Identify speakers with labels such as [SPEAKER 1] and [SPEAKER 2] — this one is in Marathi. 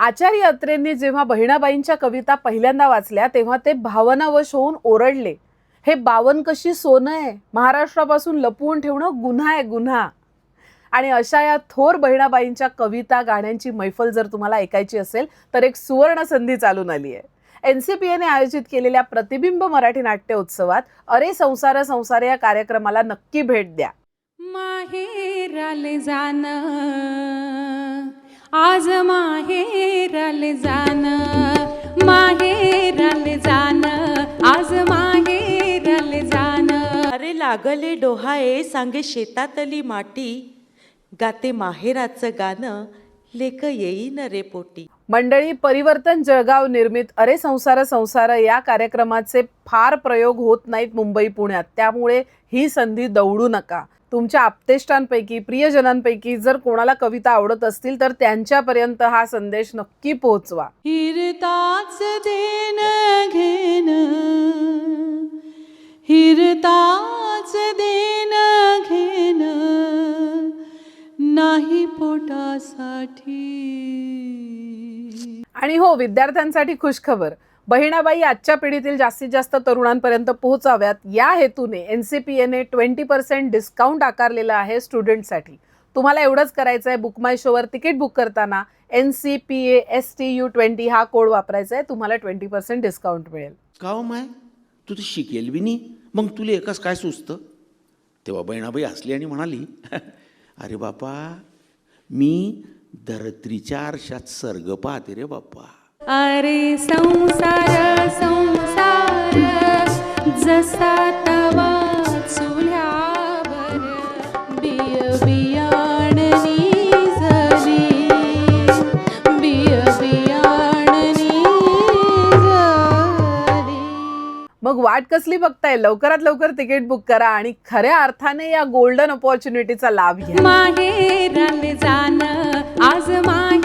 [SPEAKER 1] आचार्य अत्रेंनी जेव्हा बहिणाबाईंच्या कविता पहिल्यांदा वाचल्या तेव्हा ते भावनावश होऊन ओरडले, हे 52 कशी सोनं आहे, महाराष्ट्रापासून लपवून ठेवणं गुन्हा आहे, गुन्हा. आणि अशा या थोर बहिणाबाईंच्या कविता गाण्यांची मैफल जर तुम्हाला ऐकायची असेल तर एक सुवर्ण संधी चालून आली आहे. NCPAने आयोजित केलेल्या प्रतिबिंब मराठी नाट्य उत्सवात अरे संसार संसार या कार्यक्रमाला नक्की भेट द्या.
[SPEAKER 2] माहेराले जान आज माहेराले जान, माहेराले जान आज माहेराले जान.
[SPEAKER 3] अरे लागले डोहाळे सांगे शेतातली माटी, गाते माहेराचं गाणं लेक येईन रे पोटी.
[SPEAKER 1] मंडळी, परिवर्तन जळगाव निर्मित अरे संसार संसार या कार्यक्रमाचे फार प्रयोग होत नाहीत मुंबई पुण्यात, त्यामुळे ही संधी दवडू नका. तुमच्या आप्तेष्टांपैकी प्रियजनांपैकी जर कोणाला कविता आवडत असतील तर त्यांच्यापर्यंत हा संदेश नक्की पोहोचवा.
[SPEAKER 2] हिरताच देन घेन, हिरताच देन घेन नाही पोटासाठी.
[SPEAKER 1] आणि हो, विद्यार्थ्यांसाठी खुशखबर, बहिणाबाई आजच्या पिढीतील जास्तीत जास्त तरुणांपर्यंत पोहोचाव्यात या हेतूने NCPAने 20% डिस्काउंट आकारलेला आहे स्टुडंटसाठी. तुम्हाला एवढंच करायचं आहे, बुक माय शोवर तिकीट बुक करताना NCPASTU20 हा कोड वापरायचा आहे. तुम्हाला 20% डिस्काउंट मिळेल.
[SPEAKER 4] का हो माय, तू तर शिकेल बी नाही, मग तुला एकच काय सुचतं? तेव्हा बहिणाबाई हसली आणि म्हणाली, अरे बापा, मी धरत्रीच्या आरशात सर्ग पाहते रे बाप्पा.
[SPEAKER 2] अरे संसार संसार जसा तवा चुल्यावर बिय बियाणनी झाली, बिय बियाणनी झाली.
[SPEAKER 1] मग वाट कसली बघताय? लवकरात लवकर तिकीट बुक करा आणि खऱ्या अर्थाने या गोल्डन अपॉर्च्युनिटीचा लाभ घ्या.
[SPEAKER 2] माहेराले जान आज माहेराले